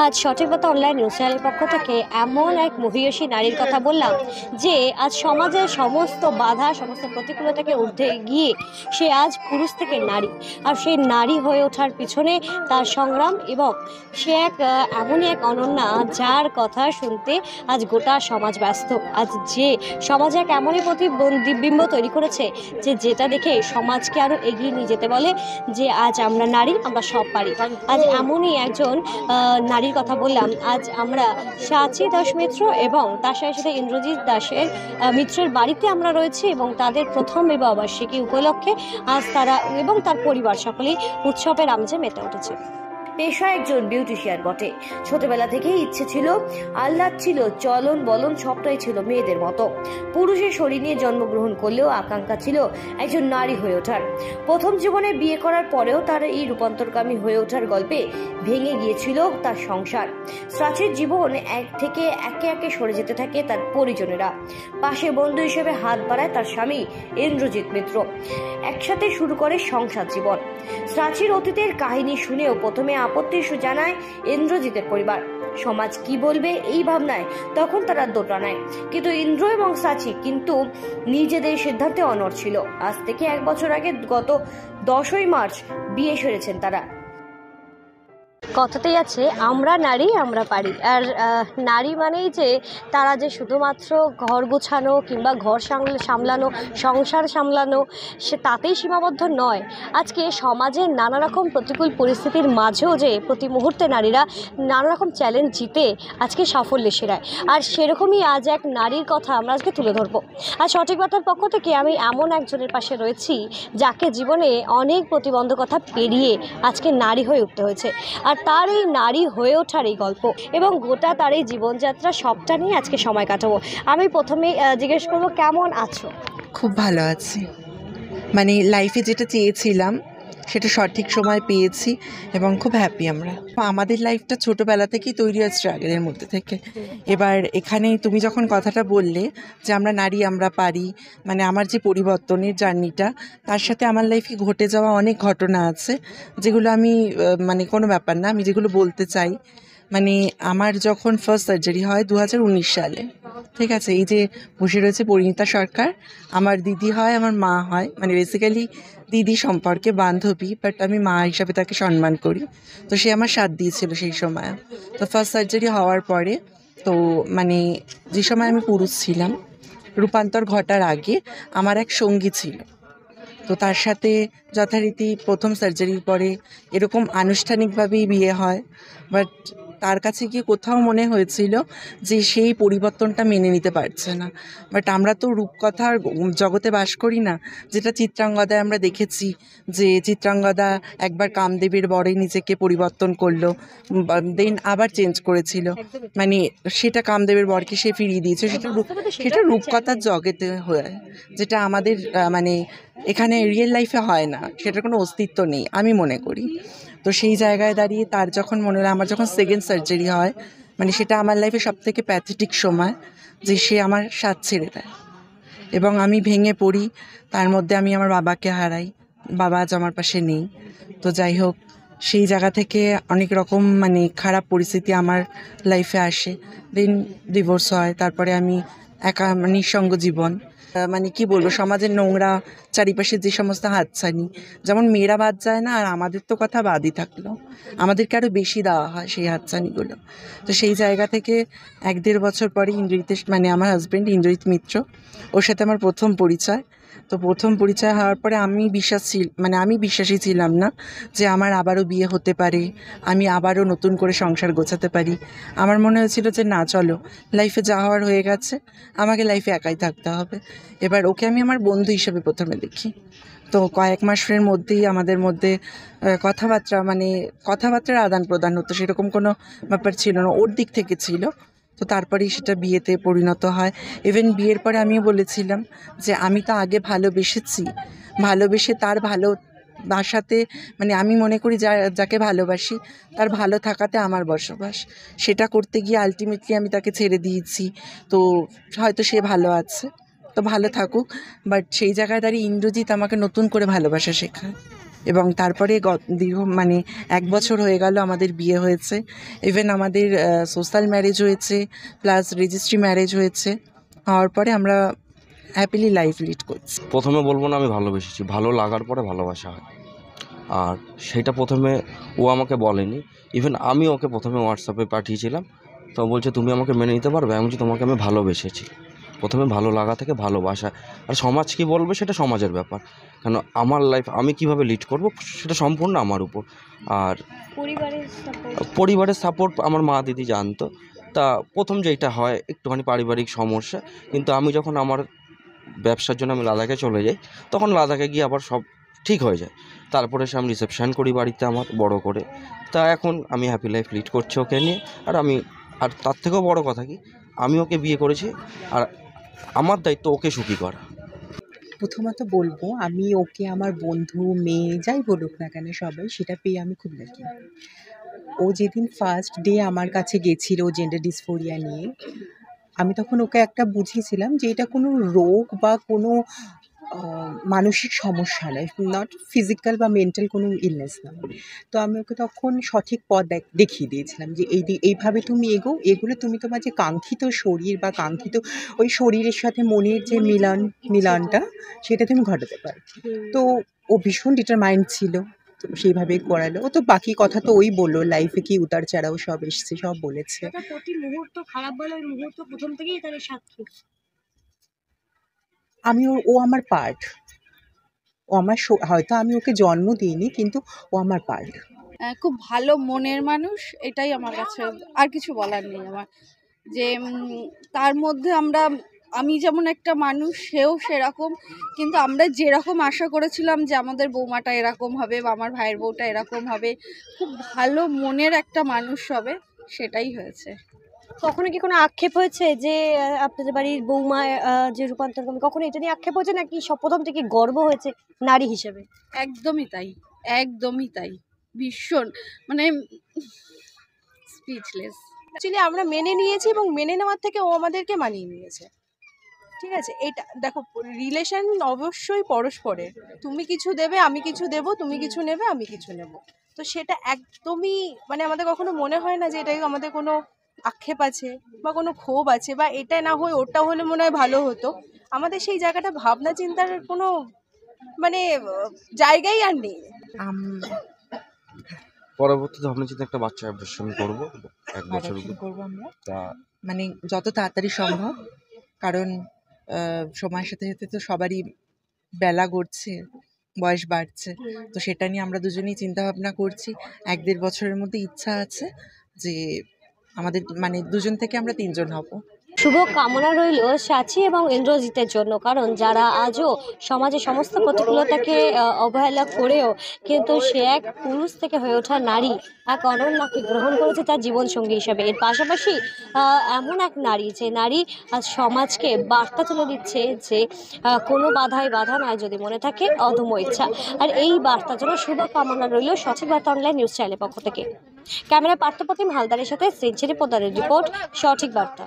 আজ সঠিকতা online news চ্যানেলের পক্ষ থেকে এমন এক মহিয়সী নারীর কথা বললাম যে আজ সমাজের সমস্ত বাধা সমস্ত প্রতিকূলতাকে ঊর্ধ্বে গিয়ে সে আজ পুরুষ থেকে নারী, আর সেই নারী হয়ে ওঠার পিছনে তার সংগ্রাম, এবং সে এমনই এক অনন্যা যার কথা শুনতে আজ গোটা সমাজ ব্যস্ত। আজ যে সমাজে এক এমনই প্রতিবিম্ব তৈরি করেছে যে যেটা দেখে সমাজকে আরও এগিয়ে নিয়ে যেতে বলে যে আজ আমরা নারী, আমরা সব পারি। আজ এমনই একজন নারীর কথা বললাম। আজ আমরা সাচী দাস মিত্র এবং তার সাথে সাথে ইন্দ্রজিৎ দাসের মিত্রের বাড়িতে আমরা রয়েছি, এবং তাদের প্রথম বিবাহ বার্ষিকী উপলক্ষে আজ তারা এবং তার পরিবার সকলেই উৎসবের আমেজে মেতে উঠেছে। পেশা একজন বিউটিশিয়ান বটে। ছোটবেলা থেকেই ইচ্ছে ছিল, আহ্লাদ ছিল, চলন বলন সবটাই ছিল মেয়েদের মতো। পুরুষের শরীর নিয়ে জন্মগ্রহণ করলেও আকাঙ্ক্ষা ছিল একজন নারী হয়ে ওঠার। প্রথম জীবনে বিয়ে করার পরেও তার এই রূপান্তরকামী হয়ে ওঠার গল্পে ভেঙে গিয়েছিল তার সংসার। সাচির জীবন একে একে সরে যেতে থাকে তার পরিজনেরা। পাশে বন্ধু হিসেবে হাত বাড়ায় তার স্বামী ইন্দ্রজিৎ মিত্র। একসাথে শুরু করে সংসার জীবন। সাচির অতীতের কাহিনী শুনেও প্রথমে আপত্তি জানায় ইন্দ্রজিতের পরিবার। সমাজ কি বলবে এই ভাবনায় তখন তারা দোটানায়, কিন্তু ইন্দ্র এবং সাচি কিন্তু নিজেদের সিদ্ধান্তে অনড় ছিল। আজ থেকে 1 বছর আগে গত 10ই মার্চ বিয়ে সেরেছেন তারা। কথাতেই আছে আমরা নারী আমরা পারি। আর নারী মানেই যে তারা যে শুধুমাত্র ঘর গোছানো কিংবা ঘর সামলানো, সংসার সামলানো সে তাতেই সীমাবদ্ধ নয়। আজকে সমাজের নানা রকম প্রতিকূল পরিস্থিতির মাঝেও যে প্রতি মুহূর্তে নারীরা নানা রকম চ্যালেঞ্জ জিতে আজকে সাফল্যে সেরায়, আর সেরকমই আজ এক নারীর কথা আমরা আজকে তুলে ধরবো। আর সঠিকতার পক্ষ থেকে আমি এমন একজনের পাশে রয়েছি যাকে জীবনে অনেক প্রতিবন্ধকতা পেরিয়ে আজকে নারী হয়ে উঠতে হয়েছে, আর তার এই নারী হয়ে ওঠার এই গল্প এবং গোটা তার এই জীবনযাত্রা সবটা নিয়ে আজকে সময় কাটাবো। আমি প্রথমেই জিজ্ঞেস করবো, কেমন আছো? খুব ভালো আছি। মানে লাইফে যেটা চেয়েছিলাম সেটা সঠিক সময় পেয়েছি এবং খুব হ্যাপি আমরা। আমাদের লাইফটা ছোটোবেলা থেকেই তৈরি হয় স্ট্রাগলের মধ্যে থেকে। এবার এখানে তুমি যখন কথাটা বললে যে আমরা নারী আমরা পারি, মানে আমার যে পরিবর্তনের জার্নিটা, তার সাথে আমার লাইফে ঘটে যাওয়া অনেক ঘটনা আছে যেগুলো আমি মানে কোনো ব্যাপার না, আমি যেগুলো বলতে চাই। মানে আমার যখন ফার্স্ট সার্জারি হয় 2019 সালে, ঠিক আছে, এই যে বসে রয়েছে পরিণীতা সরকার, আমার দিদি হয়, আমার মা হয়, মানে বেসিক্যালি দিদি সম্পর্কে বান্ধবী, বাট আমি মা হিসাবে তাকে সম্মান করি। তো সে আমার সাথ দিয়েছিল সেই সময়। তো ফার্স্ট সার্জারি হওয়ার পরে তো মানে যে সময় আমি পুরুষ ছিলাম, রূপান্তর ঘটার আগে আমার এক সঙ্গী ছিল। তো তার সাথে যথারীতি প্রথম সার্জারির পরে এরকম আনুষ্ঠানিকভাবেই বিয়ে হয়, বাট তার কাছে গিয়ে কোথাও মনে হয়েছিল যে সেই পরিবর্তনটা মেনে নিতে পারছে না। বাট আমরা তো রূপকথার জগতে বাস করি না, যেটা চিত্রাঙ্গদায় আমরা দেখেছি যে চিত্রাঙ্গদা একবার কামদেবের বরে নিজেকে পরিবর্তন করলো, দেন আবার চেঞ্জ করেছিল, মানে সেটা কামদেবের বরকে সে ফিরিয়ে দিয়েছে। সেটা রূপকথার জগতে হয়, যেটা আমাদের মানে এখানে রিয়েল লাইফে হয় না, সেটার কোনো অস্তিত্ব নেই আমি মনে করি। তো সেই জায়গায় দাঁড়িয়ে তার যখন মনে হলো, আমার যখন সেকেন্ড সার্জারি হয়, মানে সেটা আমার লাইফে সবথেকে প্যাথেটিক সময়, যে সে আমার সাথ ছেড়ে দেয় এবং আমি ভেঙে পড়ি। তার মধ্যে আমি আমার বাবাকে হারাই, বাবা আজ আমার পাশে নেই। তো যাই হোক, সেই জায়গা থেকে অনেক রকম মানে খারাপ পরিস্থিতি আমার লাইফে আসে। দেন ডিভোর্স হয়, তারপরে আমি একা নিঃসঙ্গ জীবন, মানে কি বলবো, সমাজের নোংরা চারিপাশে যে সমস্ত হাতছানি, যেমন মেয়েরা বাদ যায় না, আর আমাদের তো কথা বাদই থাকলো, আমাদেরকে আরও বেশি দেওয়া হয় সেই হাতছানিগুলো। তো সেই জায়গা থেকে 1-1.5 বছর পরে ইন্দ্রজিতের, মানে আমার হাজব্যান্ড ইন্দ্রজিৎ মিত্র, ওর সাথে আমার প্রথম পরিচয়। তো প্রথম পরিচয় হওয়ার পরে আমি বিশ্বাসী ছিলাম না যে আমার আবারও বিয়ে হতে পারে, আমি আবারও নতুন করে সংসার গোছাতে পারি। আমার মনে হয়েছিল যে না, চলো, লাইফে যা হওয়ার হয়ে গেছে, আমাকে লাইফে একাই থাকতে হবে। এবার ওকে আমি আমার বন্ধু হিসেবে প্রথমে দেখি। তো কয়েক মাসের মধ্যেই আমাদের মধ্যে কথাবার্তার আদান প্রদান হতো, সেরকম কোনো ব্যাপার ছিল না, ওর দিক থেকে ছিল। তো তারপরেই সেটা বিয়েতে পরিণত হয়। ইভেন বিয়ের পরে আমিও বলেছিলাম যে আমি তো আগে ভালোবেসে তার বাসাতে, মানে আমি মনে করি যাকে ভালোবাসি তার ভালো থাকাতে আমার বসবাস, সেটা করতে গিয়ে আলটিমেটলি আমি তাকে ছেড়ে দিয়েছি। তো হয়তো সে ভালো আছে, তো ভালো থাকুক। বাট সেই জায়গায় দাঁড়িয়ে ইন্দ্রজিৎ আমাকে নতুন করে ভালোবাসা শেখায়, এবং তারপরে দীর্ঘ 1 বছর হয়ে গেল আমাদের বিয়ে হয়েছে। ইভেন আমাদের সোশ্যাল ম্যারেজ হয়েছে, প্লাস রেজিস্ট্রি ম্যারেজ হয়েছে। হওয়ার পরে আমরা হ্যাপিলি লাইফ লিড করছি। প্রথমে বলবো না আমি ভালোবেসেছি, ভালো লাগার পরে ভালোবাসা হয়। আর সেটা প্রথমে ও আমাকে বলেনি, ইভেন আমি ওকে প্রথমে হোয়াটসঅ্যাপে পাঠিয়েছিলাম, তো বলছে তুমি আমাকে মেনে নিতে পারবে? আমি বলছি তোমাকে আমি ভালোবেসেছি। প্রথমে ভালো লাগা থেকে ভালোবাসা। আর সমাজ কী বলবে সেটা সমাজের ব্যাপার, কেন আমার লাইফ আমি কিভাবে লিড করব সেটা সম্পূর্ণ আমার উপর। আর পরিবারের সাপোর্ট আমার মা দিদি জানতো। তা প্রথম যেটা হয় একটুখানি পারিবারিক সমস্যা, কিন্তু আমি যখন আমার ব্যবসার জন্য আমি লাদাখে চলে যাই, তখন লাদাখে গিয়ে আবার সব ঠিক হয়ে যায়। তারপরে এসে আমি রিসেপশান করি বাড়িতে আমার বড় করে। তা এখন আমি হ্যাপি লাইফ লিড করছি ওকে নিয়ে। আর তার থেকেও বড় কথা কি, আমি ওকে বিয়ে করেছি, আর আমার দায়িত্ব ওকে সুখী করা। প্রথমত বলবো আমি ওকে আমার বন্ধু, মেয়ে যাই বলুক না কেন সবাই, সেটা পেয়ে আমি খুব লাকি। ও যেদিন ফার্স্ট ডে আমার কাছে গেছিল জেন্ডার ডিসফোরিয়া নিয়ে, আমি তখন ওকে একটা বুঝিয়েছিলাম যে এটা কোনো রোগ বা কোনো মানসিক সমস্যা নয়, নট ফিজিক্যাল বা মেন্টাল কোনো ইলনেস নয়। তো আমি ওকে তখন সঠিক পথ দেখিয়ে দিয়েছিলাম যে এইভাবে তুমি এগুলো তুমি তোমার যে কাঙ্ক্ষিত শরীর বা কাঙ্ক্ষিত ওই শরীরের সাথে মনের যে মিলনটা সেটা তুমি ঘটাতে পারো। তো ও ভীষণ ডিটারমাইন্ড ছিল, তো সেইভাবেই করালো। ও তো বাকি কথা তো ওই বললো, লাইফে কি উতার চড়াও সব এসছে, সব বলেছে। প্রতি মুহূর্ত খারাপ বলে ওই মুহূর্ত প্রথম থেকেই তার সাক্ষী। ও আমার পার্ট, ও আমার হয়তো আমি ওকে জন্ম দিইনি, কিন্তু ও আমার পার্ট। খুব ভালো মনের মানুষ, এটাই আমার কাছে, আর কিছু বলার নেই আমার। যে তার মধ্যে আমি যেমন একটা মানুষ, সেও সেরকম। কিন্তু আমরা যেরকম আশা করেছিলাম যে আমাদের বৌমাটা এরকম হবে বা আমার ভাইয়ের বউটা এরকম হবে, খুব ভালো মনের একটা মানুষ হবে, সেটাই হয়েছে। কখনো কি কোনো আক্ষেপ হয়েছে যে আপনাদের বাড়ির বৌমা যে রূপান্তর করবে, কখনো এটা নিয়ে আক্ষেপ হয়েছে নাকি সব প্রথম থেকে গর্ব হয়েছে নারী হিসেবে? একদমই তাই, একদমই তাই। ভীষণ স্পিচলেস। অ্যাকচুয়ালি আমরা মেনে নিয়েছি, এবং মেনে নেওয়ার থেকে ও আমাদেরকে মানিয়ে নিয়েছে। ঠিক আছে, এটা দেখো, রিলেশন অবশ্যই পরস্পরের। তুমি কিছু দেবে, আমি কিছু দেব, তুমি কিছু নেবে, আমি কিছু নেব। তো সেটা একদমই আমাদের কখনো মনে হয় না যে এটাই আমাদের কোনো আক্ষেপ আছে বা কোনো ক্ষোভ আছে, বা এটা না হয়ে ওটা হলে মনে হয় ভালো হতো। আমাদের সেই জায়গাটা ভাবনা চিন্তার কোনো জায়গাই আর নেই। পরবর্তীতে ভাবনা চিন্তা একটা বাচ্চা অ্যাডপশন করবো 1 বছর করবো আমরা, তা যত তাড়াতাড়ি সম্ভব। কারণ সময়ের সাথে সাথে তো সবারই বেলা গড়ছে, বয়স বাড়ছে। তো সেটা নিয়ে আমরা দুজনেই চিন্তা ভাবনা করছি। 1-1.5 বছরের মধ্যে ইচ্ছা আছে যে আমাদের দুজন থেকে আমরা 3 জন হব। শুভ কামনা রইল সাচী এবং ইন্দ্রজিতের জন্য, কারণ যারা আজও সমাজে সমস্ত প্রতিকূলতাকে অবহেলা করেও কিন্তু সে এক পুরুষ থেকে হয়ে ওঠা নারী, এক অনন্যাকে গ্রহণ করেছে তার জীবনসঙ্গী হিসাবে। এর পাশাপাশি এমন এক নারী, যে নারী আজ সমাজকে বার্তা তুলে দিচ্ছে যে কোনো বাধাই বাধা নয় যদি মনে থাকে অদম্য ইচ্ছা। আর এই বার্তার জন্য শুভ কামনা রইল সঠিক বার্তা অনলাইন নিউজ চ্যানেলের পক্ষ থেকে। ক্যামেরা পার্থপ্রতিম হালদারের সাথে সেঞ্চুরি পোদ্দারের রিপোর্ট, সঠিক বার্তা।